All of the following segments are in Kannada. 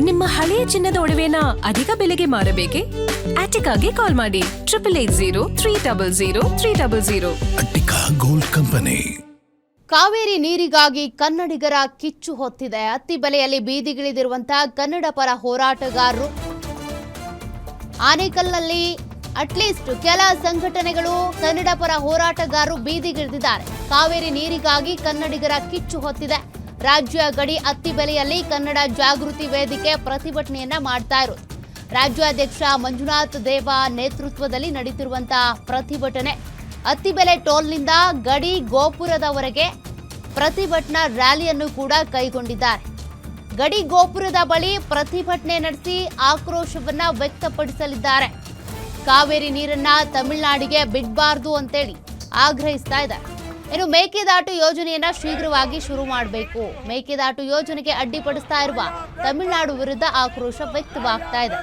ನಿಮ್ಮ ಹಳೆಯ ಚಿನ್ನದ ಒಡವೆನ ಅಧಿಕ ಬೆಲೆಗೆ ಮಾರಬೇಕೆ? ಆಟಿಕಾಗೆ ಕಾಲ್ ಮಾಡಿ 8880 ಅಟ್ಟಿಕಾ ಗೋಲ್ಡ್ ಕಂಪನಿ. ಕಾವೇರಿ ನೀರಿಗಾಗಿ ಕನ್ನಡಿಗರ ಕಿಚ್ಚು ಹೊತ್ತಿದೆ. ಅತ್ತಿಬೆಲೆಯಲ್ಲಿ ಬೀದಿಗಿಳಿದಿರುವಂತಹ ಕನ್ನಡ ಪರ ಹೋರಾಟಗಾರರು. ಆನೇಕಲ್ನಲ್ಲಿ ಅಟ್ಲೀಸ್ಟ್ ಕೆಲ ಸಂಘಟನೆಗಳು ಕನ್ನಡ ಪರ ಹೋರಾಟಗಾರರು ಬೀದಿಗಿಳಿದಿದ್ದಾರೆ. ಕಾವೇರಿ ನೀರಿಗಾಗಿ ಕನ್ನಡಿಗರ ಕಿಚ್ಚು ಹೊತ್ತಿದೆ. ರಾಜ್ಯ ಗಡಿ ಅತ್ತಿಬೆಲೆಯಲ್ಲಿ ಕನ್ನಡ ಜಾಗೃತಿ ವೇದಿಕೆ ಪ್ರತಿಭಟನೆಯನ್ನ ಮಾಡ್ತಾ ಇರೋದು. ರಾಜ್ಯಾಧ್ಯಕ್ಷ ಮಂಜುನಾಥ್ ದೇವ ನೇತೃತ್ವದಲ್ಲಿ ನಡೀತಿರುವಂತಹ ಪ್ರತಿಭಟನೆ ಅತ್ತಿಬೆಲೆ ಟೋಲ್ನಿಂದ ಗಡಿ ಗೋಪುರದವರೆಗೆ ಪ್ರತಿಭಟನಾ ರ್ಯಾಲಿಯನ್ನು ಕೂಡ ಕೈಗೊಂಡಿದ್ದಾರೆ. ಗಡಿ ಗೋಪುರದ ಬಳಿ ಪ್ರತಿಭಟನೆ ನಡೆಸಿ ಆಕ್ರೋಶವನ್ನ ವ್ಯಕ್ತಪಡಿಸಲಿದ್ದಾರೆ. ಕಾವೇರಿ ನೀರನ್ನ ತಮಿಳುನಾಡಿಗೆ ಬಿಡಬಾರ್ದು ಅಂತೇಳಿ ಆಗ್ರಹಿಸ್ತಾ ಇದ್ದಾರೆ. ಇನ್ನು ಮೇಕೆದಾಟು ಯೋಜನೆಯನ್ನ ಶೀಘ್ರವಾಗಿ ಶುರು ಮಾಡಬೇಕು. ಮೇಕೆದಾಟು ಯೋಜನೆಗೆ ಅಡ್ಡಿಪಡಿಸ್ತಾ ಇರುವ ತಮಿಳುನಾಡು ವಿರುದ್ಧ ಆಕ್ರೋಶ ವ್ಯಕ್ತವಾಗ್ತಾ ಇದೆ.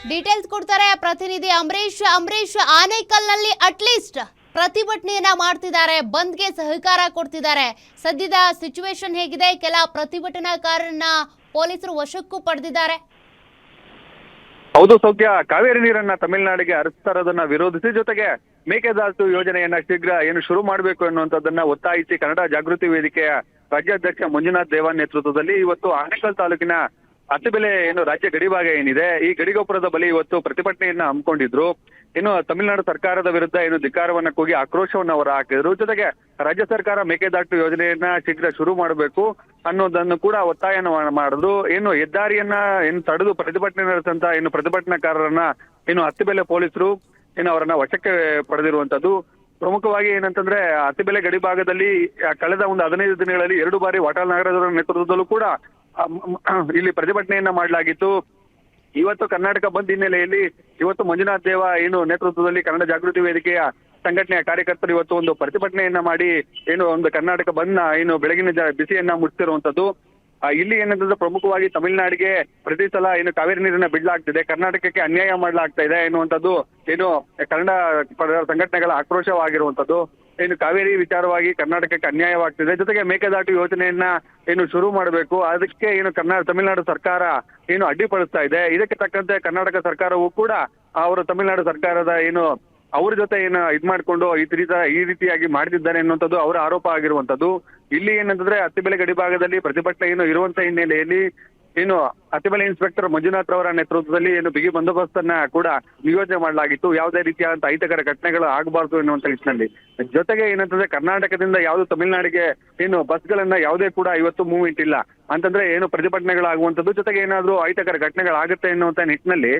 ಡೀಟೇಲ್ಸ್ ಕೊಡ್ತಾರೆ ಪ್ರತಿನಿಧಿ ಅಂಬರೀಶ್. ಆನೇಕಲ್ನಲ್ಲಿ ಅಟ್ಲೀಸ್ಟ್ ಪ್ರತಿಭಟನೆಯನ್ನ ಮಾಡ್ತಿದ್ದಾರೆ, ಬಂದ್ಗೆ ಸಹಕಾರ ಕೊಡ್ತಿದ್ದಾರೆ. ಸದ್ಯದ ಸಿಚುವೇಶನ್ ಹೇಗಿದೆ? ಕೆಲ ಪ್ರತಿಭಟನಾಕಾರರನ್ನ ಪೊಲೀಸರು ವಶಕ್ಕೂ ಪಡೆದಿದ್ದಾರೆ. ಹೌದು ಸೌಖ್ಯ, ಕಾವೇರಿ ನೀರನ್ನ ತಮಿಳುನಾಡಿಗೆ ಹರಿಸ್ತಾ ಇರೋದನ್ನ ವಿರೋಧಿಸಿ ಜೊತೆಗೆ ಮೇಕೆದಾಟು ಯೋಜನೆಯನ್ನ ಶೀಘ್ರ ಶುರು ಮಾಡಬೇಕು ಎನ್ನುವಂಥದ್ದನ್ನ ಒತ್ತಾಯಿಸಿ ಕನ್ನಡ ಜಾಗೃತಿ ವೇದಿಕೆಯ ರಾಜ್ಯಾಧ್ಯಕ್ಷ ಮಂಜುನಾಥ್ ದೇವ ನೇತೃತ್ವದಲ್ಲಿ ಇವತ್ತು ಆನೇಕಲ್ ತಾಲೂಕಿನ ಅತ್ತಿಬೆಲೆ ರಾಜ್ಯ ಗಡಿಭಾಗ ಏನಿದೆ ಈ ಗಡಿಗೋಪುರದ ಬಳಿ ಇವತ್ತು ಪ್ರತಿಭಟನೆಯನ್ನ ಹಮ್ಮಿಕೊಂಡಿದ್ರು. ತಮಿಳುನಾಡು ಸರ್ಕಾರದ ವಿರುದ್ಧ ಧಿಕ್ಕಾರವನ್ನ ಕೂಗಿ ಆಕ್ರೋಶವನ್ನ ಹೊರ ಹಾಕಿದ್ರು. ಜೊತೆಗೆ ರಾಜ್ಯ ಸರ್ಕಾರ ಮೇಕೆದಾಟು ಯೋಜನೆಯನ್ನ ಶೀಘ್ರ ಶುರು ಮಾಡಬೇಕು ಅನ್ನೋದನ್ನು ಕೂಡ ಒತ್ತಾಯನ ಮಾಡಿದ್ರು. ಹೆದ್ದಾರಿಯನ್ನ ತಡೆದು ಪ್ರತಿಭಟನೆ ನಡೆಸಂತ ಪ್ರತಿಭಟನಾಕಾರರನ್ನ ಅತ್ತಿಬೆಲೆ ಪೊಲೀಸರು ಅವರನ್ನ ವಶಕ್ಕೆ ಪಡೆದಿರುವಂತದ್ದು. ಪ್ರಮುಖವಾಗಿ ಏನಂತಂದ್ರೆ ಅತ್ತಿಬೆಲೆ ಗಡಿ ಭಾಗದಲ್ಲಿ ಕಳೆದ ಒಂದು 15 ದಿನಗಳಲ್ಲಿ 2 ಬಾರಿ ವಾಟಾಳ್ ನಾಗರಾಜರ ನೇತೃತ್ವದಲ್ಲೂ ಕೂಡ ಇಲ್ಲಿ ಪ್ರತಿಭಟನೆಯನ್ನ ಮಾಡಲಾಗಿತ್ತು. ಇವತ್ತು ಕರ್ನಾಟಕ ಬಂದ್ ಹಿನ್ನೆಲೆಯಲ್ಲಿ ಇವತ್ತು ಮಂಜುನಾಥ್ ದೇವ ನೇತೃತ್ವದಲ್ಲಿ ಕನ್ನಡ ಜಾಗೃತಿ ವೇದಿಕೆಯ ಸಂಘಟನೆಯ ಕಾರ್ಯಕರ್ತರು ಇವತ್ತು ಒಂದು ಪ್ರತಿಭಟನೆಯನ್ನ ಮಾಡಿ ಒಂದು ಕರ್ನಾಟಕ ಬಂದ್ನ ಬೆಳಗಿನ ಬಿಸಿಯನ್ನ ಮುಟ್ಟಿರುವಂತದ್ದು. ಇಲ್ಲಿ ಏನಂತಂದ್ರೆ ಪ್ರಮುಖವಾಗಿ ತಮಿಳುನಾಡಿಗೆ ಪ್ರತಿ ಸಲ ಕಾವೇರಿ ನೀರನ್ನ ಬಿಡ್ಲಾಗ್ತಿದೆ, ಕರ್ನಾಟಕಕ್ಕೆ ಅನ್ಯಾಯ ಮಾಡ್ಲಾಗ್ತಾ ಇದೆ ಎನ್ನುವಂಥದ್ದು ಕನ್ನಡ ಸಂಘಟನೆಗಳ ಆಕ್ರೋಶವಾಗಿರುವಂತದ್ದು. ಕಾವೇರಿ ವಿಚಾರವಾಗಿ ಕರ್ನಾಟಕಕ್ಕೆ ಅನ್ಯಾಯವಾಗ್ತಿದೆ, ಜೊತೆಗೆ ಮೇಕೆದಾಟು ಯೋಜನೆಯನ್ನ ಶುರು ಮಾಡಬೇಕು, ಅದಕ್ಕೆ ತಮಿಳುನಾಡು ಸರ್ಕಾರ ಅಡ್ಡಿಪಡಿಸ್ತಾ ಇದೆ. ಇದಕ್ಕೆ ತಕ್ಕಂತೆ ಕರ್ನಾಟಕ ಸರ್ಕಾರವು ಕೂಡ ಅವರು ತಮಿಳುನಾಡು ಸರ್ಕಾರದ ಅವ್ರ ಜೊತೆ ಇದ್ ಮಾಡ್ಕೊಂಡು ಈ ರೀತಿಯಾಗಿ ಮಾಡ್ತಿದ್ದಾರೆ ಎನ್ನುವಂಥದ್ದು ಅವರ ಆರೋಪ ಆಗಿರುವಂತದ್ದು. ಇಲ್ಲಿ ಏನಂತಂದ್ರೆ ಅತ್ತಿಬೆಲೆ ಗಡಿ ಭಾಗದಲ್ಲಿ ಪ್ರತಿಭಟನೆ ಇರುವಂತ ಹಿನ್ನೆಲೆಯಲ್ಲಿ ಅತ್ತಿಬೆಲೆ ಇನ್ಸ್ಪೆಕ್ಟರ್ ಮಂಜುನಾಥ್ ಅವರ ನೇತೃತ್ವದಲ್ಲಿ ಬಿಗಿ ಬಂದೋಬಸ್ತನ್ನ ಕೂಡ ನಿಯೋಜನೆ ಮಾಡಲಾಗಿತ್ತು. ಯಾವುದೇ ರೀತಿಯಾದಂತ ಅಹಿತಕರ ಘಟನೆಗಳು ಆಗಬಾರ್ದು ಎನ್ನುವಂತ ನಿಟ್ಟಿನಲ್ಲಿ. ಜೊತೆಗೆ ಏನಂತಂದ್ರೆ ಕರ್ನಾಟಕದಿಂದ ಯಾವ್ದು ತಮಿಳುನಾಡಿಗೆ ಬಸ್ಗಳನ್ನ ಯಾವುದೇ ಕೂಡ ಇವತ್ತು ಮೂವ್ಮೆಂಟ್ ಇಲ್ಲ ಅಂತಂದ್ರೆ ಪ್ರತಿಭಟನೆಗಳಾಗುವಂತದ್ದು, ಜೊತೆಗೆ ಏನಾದ್ರೂ ಅಹಿತಕರ ಘಟನೆಗಳಾಗುತ್ತೆ ಎನ್ನುವಂತ ನಿಟ್ಟಿನಲ್ಲಿ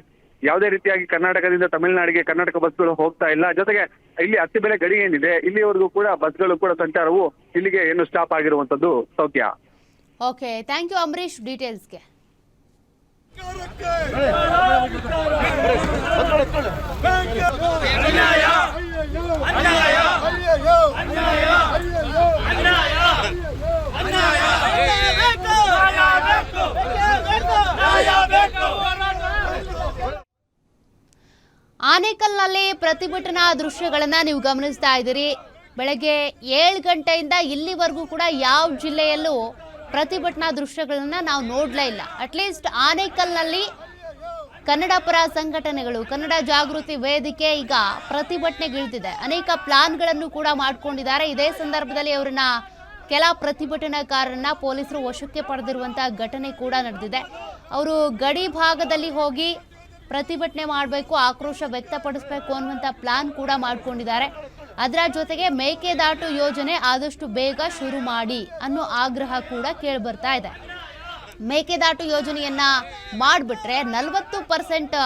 ಯಾವುದೇ ರೀತಿಯಾಗಿ ಕರ್ನಾಟಕದಿಂದ ತಮಿಳುನಾಡಿಗೆ ಕರ್ನಾಟಕ ಬಸ್ಗಳು ಹೋಗ್ತಾ ಇಲ್ಲ. ಜೊತೆಗೆ ಇಲ್ಲಿ ಅತ್ತಿಬೆಲೆ ಗಡಿ ಏನಿದೆ ಇಲ್ಲಿವರೆಗೂ ಕೂಡ ಬಸ್ಗಳು ಕೂಡ ಸಂಚಾರವು ಇಲ್ಲಿಗೆ ಸ್ಟಾಪ್ ಆಗಿರುವಂತದ್ದು. ಸೌಖ್ಯ. ಓಕೆ, ಥ್ಯಾಂಕ್ ಯು ಅಂಬರೀಶ್ ಡೀಟೇಲ್ಸ್ಗೆ. ಆನೇಕಲ್ನಲ್ಲಿ ಪ್ರತಿಭಟನಾ ದೃಶ್ಯಗಳನ್ನ ನೀವು ಗಮನಿಸ್ತಾ ಇದ್ದೀರಿ. ಬೆಳಗ್ಗೆ 7 ಗಂಟೆಯಿಂದ ಇಲ್ಲಿವರೆಗೂ ಕೂಡ ಯಾವ ಜಿಲ್ಲೆಯಲ್ಲೂ ಪ್ರತಿಭಟನಾ ದೃಶ್ಯಗಳನ್ನ ನಾವು ನೋಡ್ಲೇ ಇಲ್ಲ. ಅಟ್ಲೀಸ್ಟ್ ಆನೇಕಲ್ನಲ್ಲಿ ಕನ್ನಡ ಪರ ಸಂಘಟನೆಗಳು, ಕನ್ನಡ ಜಾಗೃತಿ ವೇದಿಕೆ ಈಗ ಪ್ರತಿಭಟನೆಗಿಳಿದಿದೆ. ಅನೇಕ ಪ್ಲಾನ್ಗಳನ್ನು ಕೂಡ ಮಾಡ್ಕೊಂಡಿದ್ದಾರೆ. ಇದೇ ಸಂದರ್ಭದಲ್ಲಿ ಅವರನ್ನ ಕೆಲ ಪ್ರತಿಭಟನಾಕಾರರನ್ನ ಪೊಲೀಸರು ವಶಕ್ಕೆ ಪಡೆದಿರುವಂತಹ ಘಟನೆ ಕೂಡ ನಡೆದಿದೆ. ಅವರು ಗಡಿ ಭಾಗದಲ್ಲಿ ಹೋಗಿ ಪ್ರತಿಭಟನೆ ಮಾಡಬೇಕು, ಆಕ್ರೋಶ ವ್ಯಕ್ತಪಡಿಸಬೇಕು ಅನ್ನುವಂಥ ಪ್ಲಾನ್ ಕೂಡ ಮಾಡ್ಕೊಂಡಿದ್ದಾರೆ. ಅದರ ಜೊತೆಗೆ ಮೇಕೆದಾಟು ಯೋಜನೆ ಆದಷ್ಟು ಬೇಗ ಶುರು ಮಾಡಿ ಅನ್ನೋ ಆಗ್ರಹ ಕೂಡ ಕೇಳಿಬರ್ತಾ ಇದೆ. ಮೇಕೆದಾಟು ಯೋಜನೆಯನ್ನ ಮಾಡಿಬಿಟ್ರೆ 40%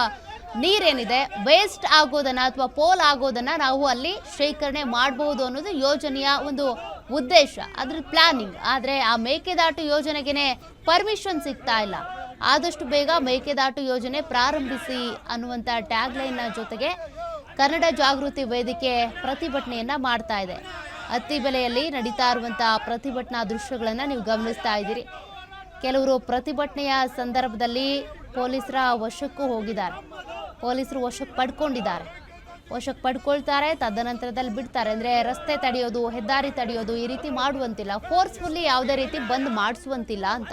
ನೀರೇನಿದೆ ವೇಸ್ಟ್ ಆಗೋದನ್ನ ಅಥವಾ ಪೋಲ್ ಆಗೋದನ್ನ ನಾವು ಅಲ್ಲಿ ಶೇಖರಣೆ ಮಾಡಬಹುದು ಅನ್ನೋದು ಯೋಜನೆಯ ಒಂದು ಉದ್ದೇಶ, ಅದ್ರ ಪ್ಲಾನಿಂಗ್. ಆದರೆ ಆ ಮೇಕೆದಾಟು ಯೋಜನೆಗೆ ಪರ್ಮಿಷನ್ ಸಿಗ್ತಾ ಇಲ್ಲ. ಆದಷ್ಟು ಬೇಗ ಮೇಕೆದಾಟು ಯೋಜನೆ ಪ್ರಾರಂಭಿಸಿ ಅನ್ನುವಂಥ ಟ್ಯಾಗ್ಲೈನ್ನ ಜೊತೆಗೆ ಕನ್ನಡ ಜಾಗೃತಿ ವೇದಿಕೆ ಪ್ರತಿಭಟನೆಯನ್ನ ಮಾಡ್ತಾ ಇದೆ. ಅತ್ತಿಬೆಲೆಯಲ್ಲಿ ನಡೀತಾ ಇರುವಂತಹ ಪ್ರತಿಭಟನಾ ದೃಶ್ಯಗಳನ್ನು ನೀವು ಗಮನಿಸ್ತಾ ಇದ್ದೀರಿ. ಕೆಲವರು ಪ್ರತಿಭಟನೆಯ ಸಂದರ್ಭದಲ್ಲಿ ಪೊಲೀಸರ ವಶಕ್ಕೂ ಹೋಗಿದ್ದಾರೆ. ಪೊಲೀಸರು ವಶಕ್ಕೆ ಪಡ್ಕೊಂಡಿದ್ದಾರೆ. ವಶಕ್ಕೆ ಪಡ್ಕೊಳ್ತಾರೆ, ತದನಂತರದಲ್ಲಿ ಬಿಡ್ತಾರೆ. ಅಂದರೆ ರಸ್ತೆ ತಡೆಯೋದು, ಹೆದ್ದಾರಿ ತಡೆಯೋದು ಈ ರೀತಿ ಮಾಡುವಂತಿಲ್ಲ, ಫೋರ್ಸ್ಫುಲ್ಲಿ ಯಾವುದೇ ರೀತಿ ಬಂದ್ ಮಾಡಿಸುವಂತಿಲ್ಲ ಅಂತ.